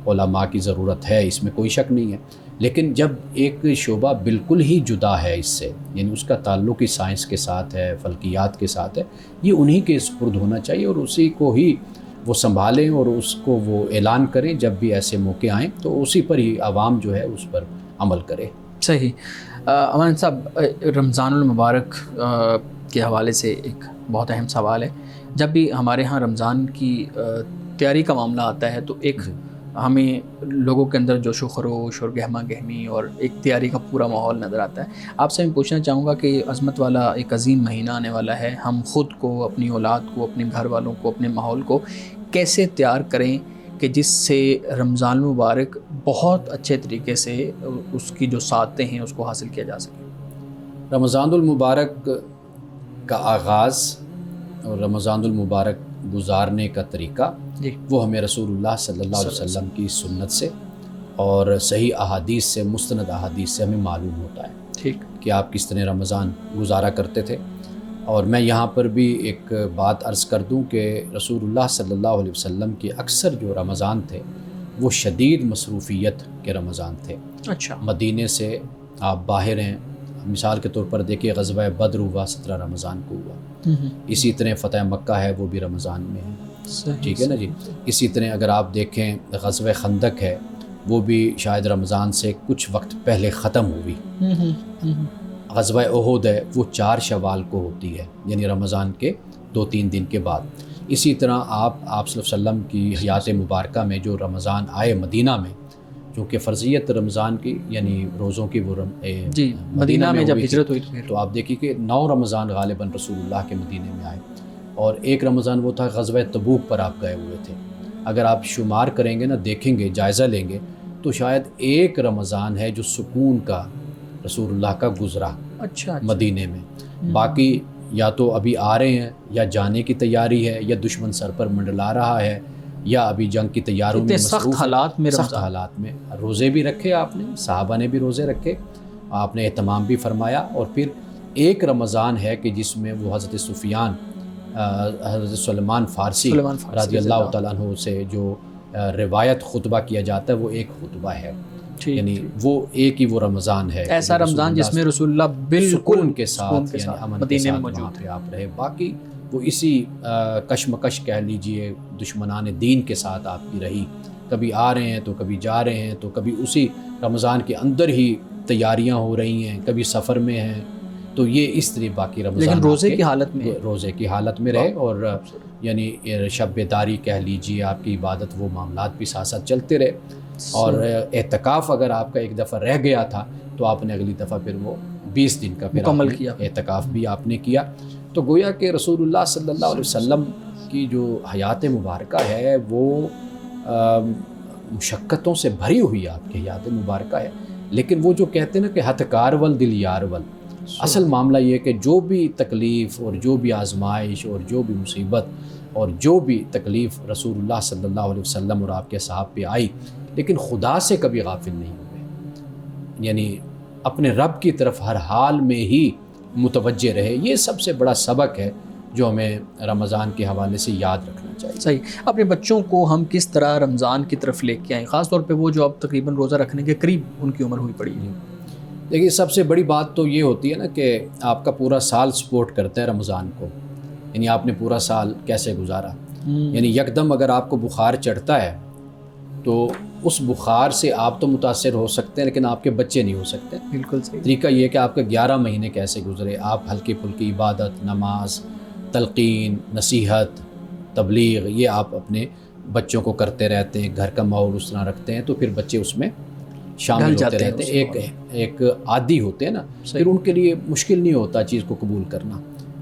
علماء کی ضرورت ہے, اس میں کوئی شک نہیں ہے. لیکن جب ایک شعبہ بالکل ہی جدا ہے اس سے, یعنی اس کا تعلق ہی سائنس کے ساتھ ہے, فلکیات کے ساتھ ہے, یہ انہی کے سپرد ہونا چاہیے, اور اسی کو ہی وہ سنبھالیں اور اس کو وہ اعلان کریں جب بھی ایسے موقع آئیں, تو اسی پر ہی عوام جو ہے اس پر عمل کرے. صحیح. امان صاحب, رمضان المبارک کے حوالے سے ایک بہت اہم سوال ہے. جب بھی ہمارے ہاں رمضان کی تیاری کا معاملہ آتا ہے تو ایک ہمیں لوگوں کے اندر جوش و خروش اور گہما گہمی اور ایک تیاری کا پورا ماحول نظر آتا ہے. آپ سے میں پوچھنا چاہوں گا کہ عظمت والا ایک عظیم مہینہ آنے والا ہے, ہم خود کو, اپنی اولاد کو, اپنے گھر والوں کو, اپنے ماحول کو کیسے تیار کریں کہ جس سے رمضان المبارک بہت اچھے طریقے سے اس کی جو سعادتیں ہیں اس کو حاصل کیا جا سکے؟ رمضان المبارک کا آغاز اور رمضان المبارک گزارنے کا طریقہ جی وہ ہمیں رسول اللہ صلی اللہ علیہ وسلم کی سنت سے اور صحیح احادیث سے, مستند احادیث سے ہمیں معلوم ہوتا ہے ٹھیک کہ آپ کس طرح رمضان گزارا کرتے تھے. اور میں یہاں پر بھی ایک بات عرض کر دوں کہ رسول اللہ صلی اللہ علیہ وسلم کے اکثر جو رمضان تھے وہ شدید مصروفیت کے رمضان تھے. اچھا. مدینے سے آپ باہر ہیں, مثال کے طور پر دیکھیے غزوہ بدر ہوا 17 رمضان کو ہوا, اسی طرح فتح مکہ ہے وہ بھی رمضان میں ہے, ٹھیک ہے نا جی. اسی طرح اگر آپ دیکھیں غزوہ خندق ہے وہ بھی شاید رمضان سے کچھ وقت پہلے ختم ہوئی. غزوہ احد ہے وہ 4 شوال کو ہوتی ہے، یعنی رمضان کے 2-3 دن کے بعد. اسی طرح آپ صلی اللہ علیہ وسلم کی حیات مبارکہ میں جو رمضان آئے مدینہ میں، چونکہ فرضیت رمضان کی یعنی روزوں کی وہ جی مدینہ میں جب ہجرت ہوئی تو آپ دیکھیے کہ 9 رمضان غالباً رسول اللہ کے مدینے میں آئے، اور ایک رمضان وہ تھا غزوہ تبوک پر آپ گئے ہوئے تھے. اگر آپ شمار کریں گے نا، دیکھیں گے، جائزہ لیں گے، تو شاید ایک رمضان ہے جو سکون کا رسول اللہ کا گزرا اچھا مدینے میں. باقی یا تو ابھی آ رہے ہیں، یا جانے کی تیاری ہے، یا دشمن سر پر منڈلا رہا ہے، یا ابھی جنگ کی تیاریوں میں سخت حالات میں سخت حالات میں روزے بھی رکھے آپ نے، صحابہ نے بھی روزے رکھے، آپ نے اہتمام بھی فرمایا. اور پھر ایک رمضان ہے کہ جس میں وہ حضرت سفیان، حضرت سلمان فارسی رضی اللہ تعالیٰ عنہ سے جو روایت خطبہ کیا جاتا ہے وہ ایک خطبہ ہے، یعنی وہ ایک ہی وہ رمضان ہے، ایسا رمضان جس میں رسول اللہ بالکل کے ساتھ یعنی امن کے ساتھ وہاں پہ آپ رہے. باقی وہ اسی کشمکش کہہ لیجئے دشمنان دین کے ساتھ آپ کی رہی، کبھی آ رہے ہیں تو کبھی جا رہے ہیں، تو کبھی اسی رمضان کے اندر ہی تیاریاں ہو رہی ہیں، کبھی سفر میں ہیں. تو یہ اس طرح باقی رمضان لیکن روزے کی حالت میں روزے کی حالت میں رہے، اور یعنی شب بیداری کہہ لیجئے، آپ کی عبادت، وہ معاملات بھی ساتھ ساتھ چلتے رہے. اور اعتکاف اگر آپ کا ایک دفعہ رہ گیا تھا تو آپ نے اگلی دفعہ پھر وہ 20 دن کا مکمل کیا، اعتکاف بھی آپ نے کیا. تو گویا کہ رسول اللہ صلی اللہ علیہ وسلم کی جو حیات مبارکہ ہے وہ مشقتوں سے بھری ہوئی آپ کی حیات مبارکہ ہے. لیکن وہ جو کہتے ہیں نا کہ ہتکار ول دل یار ول، اصل معاملہ یہ کہ جو بھی تکلیف اور جو بھی آزمائش اور جو بھی مصیبت اور جو بھی تکلیف رسول اللہ صلی اللہ علیہ وسلم اور آپ کے صحابہ پہ آئی، لیکن خدا سے کبھی غافل نہیں ہوئے، یعنی اپنے رب کی طرف ہر حال میں ہی متوجہ رہے. یہ سب سے بڑا سبق ہے جو ہمیں رمضان کے حوالے سے یاد رکھنا چاہیے. صحیح. اپنے بچوں کو ہم کس طرح رمضان کی طرف لے کے آئیں، خاص طور پہ وہ جو اب تقریباً روزہ رکھنے کے قریب ان کی عمر ہوئی پڑی ہے؟ دیکھیے سب سے بڑی بات تو یہ ہوتی ہے نا کہ آپ کا پورا سال سپورٹ کرتا ہے رمضان کو، یعنی آپ نے پورا سال کیسے گزارا. یعنی یکدم اگر آپ کو بخار چڑھتا ہے تو اس بخار سے آپ تو متاثر ہو سکتے ہیں لیکن آپ کے بچے نہیں ہو سکتے. بالکل صحیح. طریقہ یہ کہ آپ کے 11 مہینے کیسے گزرے، آپ ہلکی پھلکی عبادت، نماز، تلقین، نصیحت، تبلیغ، یہ آپ اپنے بچوں کو کرتے رہتے ہیں، گھر کا ماحول اس طرح رکھتے ہیں تو پھر بچے اس میں شامل ہوتے رہتے ہیں، ایک عادی ہوتے ہیں نا، پھر ان کے لیے مشکل نہیں ہوتا چیز کو قبول کرنا.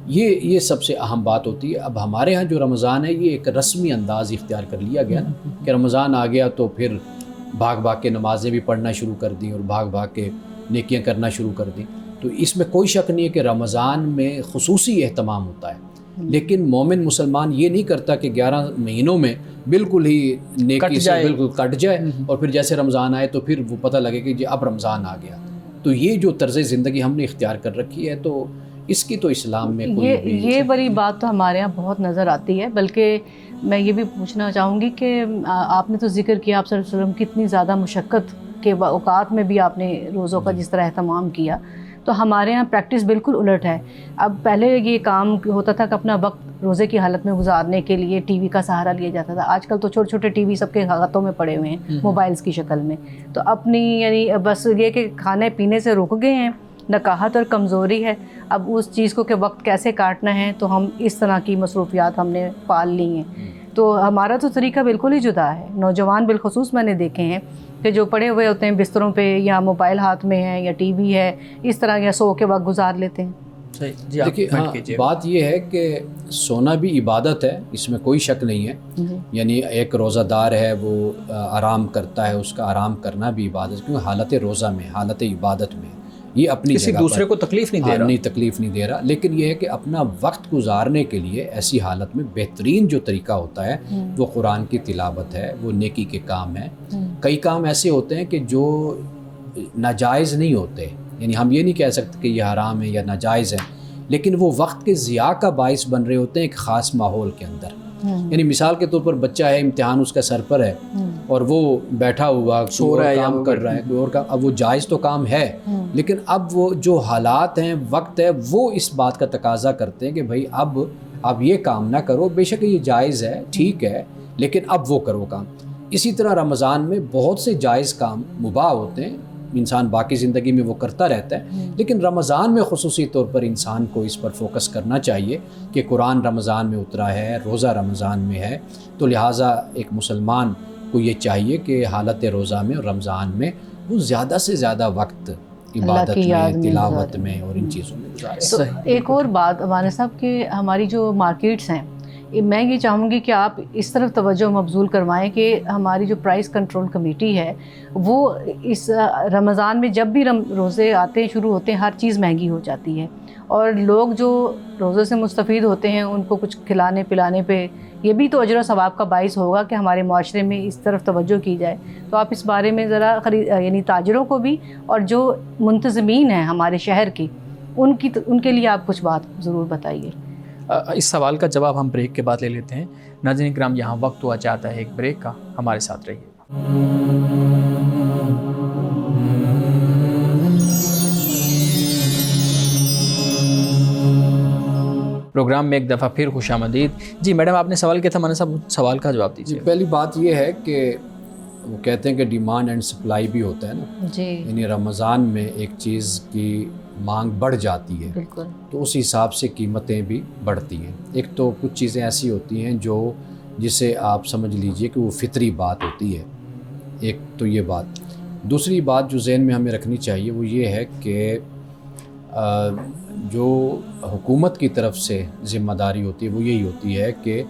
یہ سب سے اہم بات ہوتی ہے. اب ہمارے ہاں جو رمضان ہے یہ ایک رسمی انداز اختیار کر لیا گیا نا کہ رمضان آ گیا تو پھر بھاگ بھاگ کے نمازیں بھی پڑھنا شروع کر دیں اور بھاگ بھاگ کے نیکیاں کرنا شروع کر دیں. تو اس میں کوئی شک نہیں ہے کہ رمضان میں خصوصی اہتمام ہوتا ہے، لیکن مومن مسلمان یہ نہیں کرتا کہ 11 مہینوں میں بالکل ہی نیکی سے بالکل کٹ جائے اور پھر جیسے رمضان آئے تو پھر وہ پتہ لگے کہ جی اب رمضان آ گیا. تو یہ جو طرز زندگی ہم نے اختیار کر رکھی ہے تو اس کی تو اسلام میں کوئی یہ بڑی بات تو ہمارے ہاں بہت نظر آتی ہے. بلکہ میں یہ بھی پوچھنا چاہوں گی کہ آپ نے تو ذکر کیا آپ صلی اللہ علیہ وسلم کتنی زیادہ مشقت کے اوقات میں بھی آپ نے روزوں کا جس طرح اہتمام کیا، تو ہمارے ہاں پریکٹس بالکل الٹ ہے. اب پہلے یہ کام ہوتا تھا کہ اپنا وقت روزے کی حالت میں گزارنے کے لیے ٹی وی کا سہارا لیا جاتا تھا. آج کل تو چھوٹے چھوٹے ٹی وی سب کے ہاتھوں میں پڑے ہوئے ہیں موبائلز کی شکل میں. تو اپنی یعنی بس یہ کہ کھانے پینے سے رک گئے ہیں، نکاہت اور کمزوری ہے. اب اس چیز کو کہ وقت کیسے کاٹنا ہے تو ہم اس طرح کی مصروفیات ہم نے پال لی ہیں. تو ہمارا تو طریقہ بالکل ہی جدا ہے. نوجوان بالخصوص میں نے دیکھے ہیں کہ جو پڑے ہوئے ہوتے ہیں بستروں پہ یا موبائل ہاتھ میں ہے یا ٹی وی ہے، اس طرح یا سو کے وقت گزار لیتے ہیں. دیکھیے بات یہ ہے کہ سونا بھی عبادت ہے، اس میں کوئی شک نہیں ہے. یعنی ایک روزہ دار ہے وہ آرام کرتا ہے، اس کا آرام کرنا بھی عبادت ہے، کیونکہ حالت روزہ میں، حالت عبادت میں یہ اپنی کسی دوسرے کو تکلیف نہیں دے رہا، تکلیف نہیں دے رہا. لیکن یہ ہے کہ اپنا وقت گزارنے کے لیے ایسی حالت میں بہترین جو طریقہ ہوتا ہے وہ قرآن کی تلاوت ہے، وہ نیکی کے کام ہیں. کئی کام ایسے ہوتے ہیں کہ جو ناجائز نہیں ہوتے، یعنی ہم یہ نہیں کہہ سکتے کہ یہ حرام ہے یا ناجائز ہے، لیکن وہ وقت کے ضیاع کا باعث بن رہے ہوتے ہیں ایک خاص ماحول کے اندر. یعنی مثال کے طور پر بچہ ہے، امتحان اس کا سر پر ہے اور وہ بیٹھا ہوا سو رہا ہے، کام کر رہا ہے کوئی اور کام، اب وہ جائز تو کام ہے لیکن اب وہ جو حالات ہیں، وقت ہے، وہ اس بات کا تقاضا کرتے ہیں کہ بھائی اب یہ کام نہ کرو. بے شک یہ جائز ہے، ٹھیک ہے، لیکن اب وہ کرو کام. اسی طرح رمضان میں بہت سے جائز کام مباح ہوتے ہیں، انسان باقی زندگی میں وہ کرتا رہتا ہے، لیکن رمضان میں خصوصی طور پر انسان کو اس پر فوکس کرنا چاہیے کہ قرآن رمضان میں اترا ہے، روزہ رمضان میں ہے، تو لہٰذا ایک مسلمان کو یہ چاہیے کہ حالت روزہ میں اور رمضان میں وہ زیادہ سے زیادہ وقت عبادت میں، تلاوت میں اور ان چیزوں میں گزارے۔ تو ایک اور بات عمانہ صاحب کہ ہماری جو مارکیٹس ہیں، میں یہ چاہوں گی کہ آپ اس طرف توجہ مبذول کروائیں کہ ہماری جو پرائس کنٹرول کمیٹی ہے وہ اس رمضان میں جب بھی روزے آتے ہیں، شروع ہوتے ہیں، ہر چیز مہنگی ہو جاتی ہے، اور لوگ جو روزے سے مستفید ہوتے ہیں ان کو کچھ کھلانے پلانے پہ یہ بھی تو اجر و ثواب کا باعث ہوگا کہ ہمارے معاشرے میں اس طرف توجہ کی جائے۔ تو آپ اس بارے میں ذرا یعنی تاجروں کو بھی اور جو منتظمین ہیں ہمارے شہر کے ان کے لیے آپ کچھ بات ضرور بتائیے۔ اس سوال کا جواب ہم بریک کے بعد لے لیتے ہیں۔ ناظرین کرام، یہاں وقت ہوا چاہتا ہے ایک بریک کا، ہمارے ساتھ رہیے۔ پروگرام میں ایک دفعہ پھر خوش آمدید۔ جی میڈم، آپ نے سوال کیا تھا، مولانا صاحب سوال کا جواب دیجیے۔ پہلی بات یہ ہے کہ وہ کہتے ہیں کہ ڈیمانڈ اینڈ سپلائی بھی ہوتا ہے نا جی، یعنی رمضان میں ایک چیز کی مانگ بڑھ جاتی ہے بالکل، تو اس حساب سے قیمتیں بھی بڑھتی ہیں۔ ایک تو کچھ چیزیں ایسی ہوتی ہیں جسے آپ سمجھ لیجئے کہ وہ فطری بات ہوتی ہے، ایک تو یہ بات۔ دوسری بات جو ذہن میں ہمیں رکھنی چاہیے وہ یہ ہے کہ جو حکومت کی طرف سے ذمہ داری ہوتی ہے وہ یہی ہوتی ہے کہ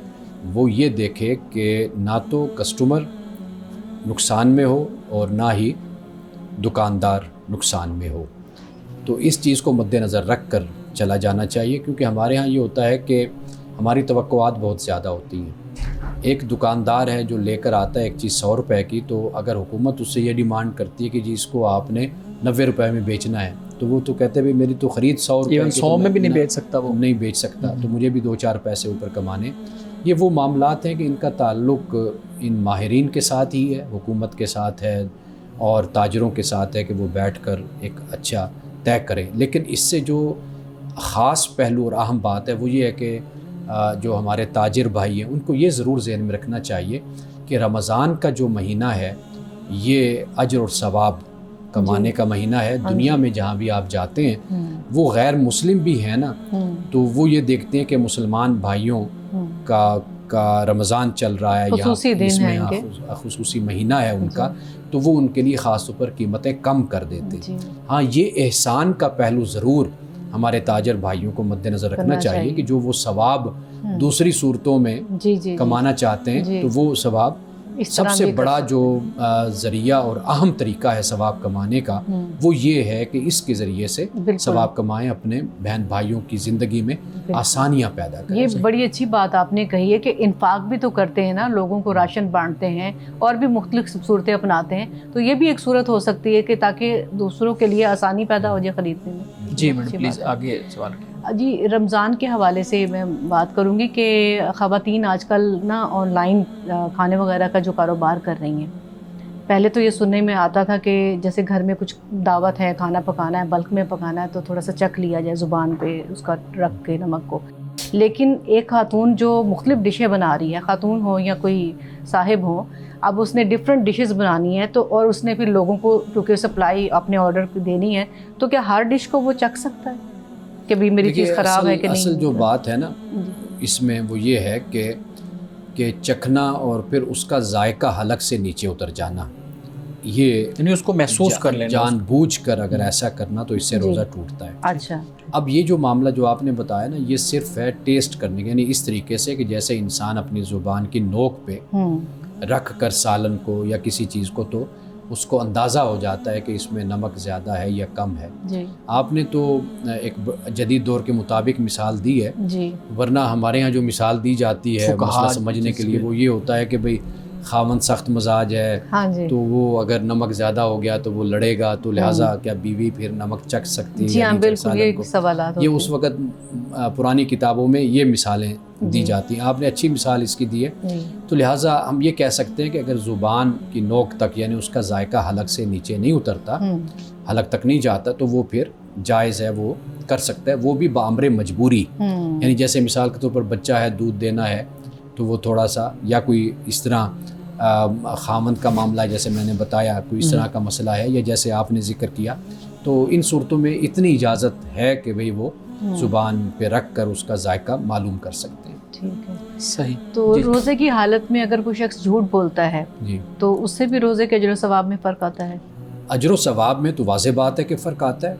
وہ یہ دیکھے کہ نہ تو کسٹمر نقصان میں ہو اور نہ ہی دکاندار نقصان میں ہو، تو اس چیز کو مد نظر رکھ کر چلا جانا چاہیے، کیونکہ ہمارے ہاں یہ ہوتا ہے کہ ہماری توقعات بہت زیادہ ہوتی ہیں۔ ایک دکاندار ہے جو لے کر آتا ہے ایک چیز 100 روپے کی، تو اگر حکومت اس سے یہ ڈیمانڈ کرتی ہے کہ جی اس کو آپ نے 90 روپے میں بیچنا ہے، تو وہ تو کہتے ہیں بھائی میری تو خرید 100 روپے کی، 100 میں بھی نہیں بیچ سکتا، وہ نہیں بیچ سکتا، تو مجھے بھی 2-4 پیسے اوپر کمانے۔ یہ وہ معاملات ہیں کہ ان کا تعلق ان ماہرین کے ساتھ ہی ہے، حکومت کے ساتھ ہے اور تاجروں کے ساتھ ہے کہ وہ بیٹھ کر ایک اچھا طے کریں۔ لیکن اس سے جو خاص پہلو اور اہم بات ہے وہ یہ ہے کہ جو ہمارے تاجر بھائی ہیں ان کو یہ ضرور ذہن میں رکھنا چاہیے کہ رمضان کا جو مہینہ ہے یہ اجر اور ثواب کمانے کا مہینہ ہے۔ دنیا میں جہاں بھی آپ جاتے ہیں وہ غیر مسلم بھی ہیں نا، تو وہ یہ دیکھتے ہیں کہ مسلمان بھائیوں کا رمضان چل رہا ہے، خصوصی دن ہے، خصوصی مہینہ ہے ان کا، تو وہ ان کے لیے خاص طور پر قیمتیں کم کر دیتے ہیں۔ ہاں، یہ احسان کا پہلو ضرور ہمارے تاجر بھائیوں کو مد نظر رکھنا چاہیے کہ جو وہ ثواب دوسری صورتوں میں کمانا چاہتے ہیں تو وہ ثواب سب سے بڑا جو ذریعہ اور اہم طریقہ ہے ثواب کمانے کا وہ یہ ہے کہ اس کے ذریعے سے ثواب کمائیں، اپنے بہن بھائیوں کی زندگی میں آسانیاں پیدا کریں۔ یہ بڑی اچھی بات آپ نے کہی ہے کہ انفاق بھی تو کرتے ہیں نا، لوگوں کو راشن بانٹتے ہیں اور بھی مختلف صورتیں اپناتے ہیں، تو یہ بھی ایک صورت ہو سکتی ہے کہ تاکہ دوسروں کے لیے آسانی پیدا ہو جائے خریدنے میں۔ جی میڈم پلیز آگے سوال۔ جی، رمضان کے حوالے سے میں بات کروں گی کہ خواتین آج کل نا آن لائن کھانے وغیرہ کا جو کاروبار کر رہی ہیں۔ پہلے تو یہ سننے میں آتا تھا کہ جیسے گھر میں کچھ دعوت ہے، کھانا پکانا ہے، بلک میں پکانا ہے، تو تھوڑا سا چکھ لیا جائے زبان پہ اس کا رکھ کے نمک کو، لیکن ایک خاتون جو مختلف ڈشیں بنا رہی ہے، خاتون ہو یا کوئی صاحب ہو، اب اس نے ڈفرینٹ ڈشز بنانی ہے تو اور اس نے پھر لوگوں کو کیونکہ سپلائی اپنے آرڈر دینی ہے، تو کیا ہر ڈش کو وہ چکھ سکتا ہے کہ بھی میری چیز خراب ہے کہ نہیں؟ اصل جو بات ہے نا اس میں وہ یہ ہے کہ چکھنا اور پھر اس کا ذائقہ حلق سے نیچے اتر جانا، یہ یعنی اس کو محسوس کر لینا، جان بوجھ کر اگر ایسا کرنا تو اس سے روزہ ٹوٹتا ہے۔ اچھا، اب یہ جو معاملہ جو آپ نے بتایا نا یہ صرف ہے ٹیسٹ کرنے کا، یعنی اس طریقے سے کہ جیسے انسان اپنی زبان کی نوک پہ رکھ کر سالن کو یا کسی چیز کو تو اس کو اندازہ ہو جاتا ہے کہ اس میں نمک زیادہ ہے یا کم ہے۔ آپ نے تو ایک جدید دور کے مطابق مثال دی ہے، ورنہ ہمارے ہاں جو مثال دی جاتی ہے مسئلہ سمجھنے کے لیے وہ یہ ہوتا ہے کہ بھئی خاوند سخت مزاج ہے تو وہ اگر نمک زیادہ ہو گیا تو وہ لڑے گا، تو لہٰذا کیا بیوی پھر نمک چکھ سکتی ہے؟ بالکل، یہ سوالات یہ اس وقت پرانی کتابوں میں یہ مثالیں دی جاتی ہیں۔ آپ نے اچھی مثال اس کی دی ہے، تو لہٰذا ہم یہ کہہ سکتے ہیں کہ اگر زبان کی نوک تک یعنی اس کا ذائقہ حلق سے نیچے نہیں اترتا، حلق تک نہیں جاتا، تو وہ پھر جائز ہے، وہ کر سکتا ہے، وہ بھی بامر مجبوری، یعنی جیسے مثال کے طور پر بچہ ہے، دودھ دینا ہے تو وہ تھوڑا سا یا کوئی اس طرح خامند کا معاملہ جیسے میں نے بتایا کوئی اس طرح کا مسئلہ ہے، یا جیسے آپ نے ذکر کیا، تو ان صورتوں میں اتنی اجازت ہے کہ بھئی وہ زبان پہ رکھ کر اس کا ذائقہ معلوم کر سکتے ہیں۔ ٹھیک ہے، صحیح۔ تو روزے کی حالت میں اگر کوئی شخص جھوٹ بولتا ہے جی، تو اس سے بھی روزے کے اجر و ثواب میں فرق آتا ہے؟ اجر و ثواب میں تو واضح بات ہے کہ فرق آتا ہے،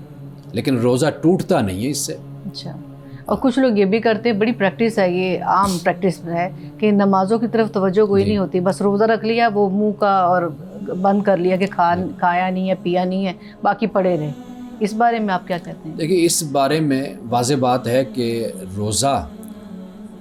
لیکن روزہ ٹوٹتا نہیں ہے اس سے۔ اچھا، اور کچھ لوگ یہ بھی کرتے ہیں، بڑی پریکٹس ہے، یہ عام پریکٹس ہے کہ نمازوں کی طرف توجہ کوئی نہیں ہوتی، بس روزہ رکھ لیا، وہ منہ کا اور بند کر لیا کہ کھایا نہیں ہے، پیا نہیں ہے، باقی پڑے رہے۔ اس بارے میں آپ کیا کہتے ہیں؟ دیکھیے، اس بارے میں واضح بات ہے کہ روزہ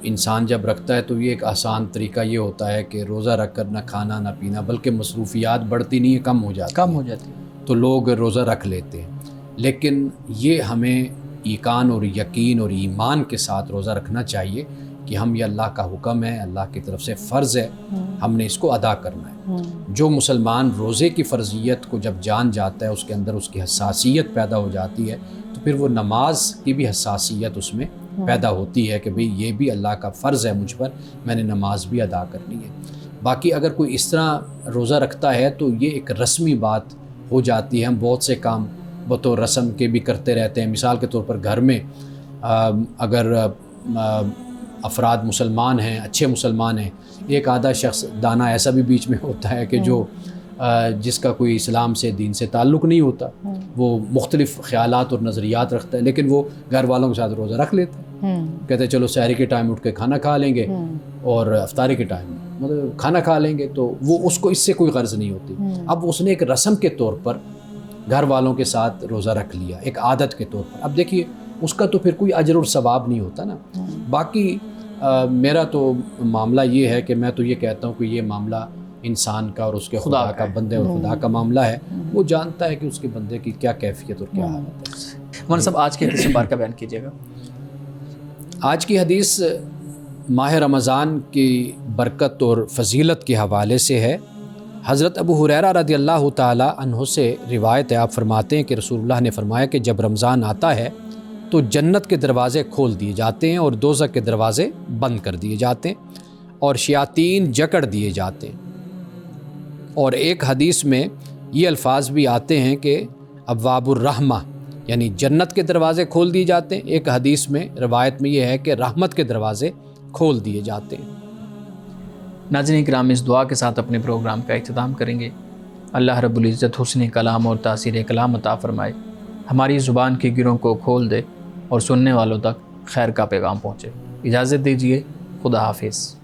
انسان جب رکھتا ہے تو یہ ایک آسان طریقہ یہ ہوتا ہے کہ روزہ رکھ کر نہ کھانا نہ پینا، بلکہ مصروفیات بڑھتی نہیں ہے، کم ہو جاتی ہے، تو لوگ روزہ رکھ لیتے ہیں۔ لیکن یہ ہمیں ایقان اور یقین اور ایمان کے ساتھ روزہ رکھنا چاہیے کہ ہم یہ اللہ کا حکم ہے، اللہ کی طرف سے فرض ہے، ہم نے اس کو ادا کرنا ہے۔ جو مسلمان روزے کی فرضیت کو جب جان جاتا ہے، اس کے اندر اس کی حساسیت پیدا ہو جاتی ہے، تو پھر وہ نماز کی بھی حساسیت اس میں پیدا ہوتی ہے کہ بھئی یہ بھی اللہ کا فرض ہے مجھ پر، میں نے نماز بھی ادا کرنی ہے۔ باقی اگر کوئی اس طرح روزہ رکھتا ہے تو یہ ایک رسمی بات ہو جاتی ہے، ہم بہت سے کام بطور رسم کے بھی کرتے رہتے ہیں۔ مثال کے طور پر گھر میں اگر افراد مسلمان ہیں، اچھے مسلمان ہیں، ایک آدھا شخص دانا ایسا بھی بیچ میں ہوتا ہے کہ جو جس کا کوئی اسلام سے دین سے تعلق نہیں ہوتا، وہ مختلف خیالات اور نظریات رکھتا ہے، لیکن وہ گھر والوں کے ساتھ روزہ رکھ لیتا ہے، کہتے ہیں چلو سحری کے ٹائم اٹھ کے کھانا کھا لیں گے اور افطاری کے ٹائم مطلب کھانا کھا لیں گے، تو وہ اس کو اس سے کوئی غرض نہیں ہوتی۔ اب اس نے ایک رسم کے طور پر گھر والوں کے ساتھ روزہ رکھ لیا، ایک عادت کے طور پر۔ اب دیکھیے اس کا تو پھر کوئی اجر اور ثواب نہیں ہوتا نا۔ باقی میرا تو معاملہ یہ ہے کہ میں تو یہ کہتا ہوں کہ یہ معاملہ انسان کا اور اس کے خدا کا، بندے اور خدا کا معاملہ ہے، وہ جانتا ہے کہ اس کے بندے کی کیا کیفیت اور کیا حالت ہے۔ مولانا صاحب، آج کی حدیث مبارکہ بیان کیجیے گا۔ آج کی حدیث ماہ رمضان کی برکت اور فضیلت کے حوالے سے ہے۔ حضرت ابو ہریرہ رضی اللہ تعالی عنہ سے روایت ہے، آپ فرماتے ہیں کہ رسول اللہ نے فرمایا کہ جب رمضان آتا ہے تو جنت کے دروازے کھول دیے جاتے ہیں اور دوزخ کے دروازے بند کر دیے جاتے ہیں اور شیاطین جکڑ دیے جاتے ہیں۔ اور ایک حدیث میں یہ الفاظ بھی آتے ہیں کہ ابواب الرحمہ، یعنی جنت کے دروازے کھول دیے جاتے ہیں۔ ایک حدیث میں روایت میں یہ ہے کہ رحمت کے دروازے کھول دیے جاتے ہیں۔ ناظرین کرام، اس دعا کے ساتھ اپنے پروگرام کا اختتام کریں گے۔ اللہ رب العزت حسن کلام اور تاثیر کلام عطا فرمائے، ہماری زبان کے گروں کو کھول دے اور سننے والوں تک خیر کا پیغام پہنچے۔ اجازت دیجیے، خدا حافظ۔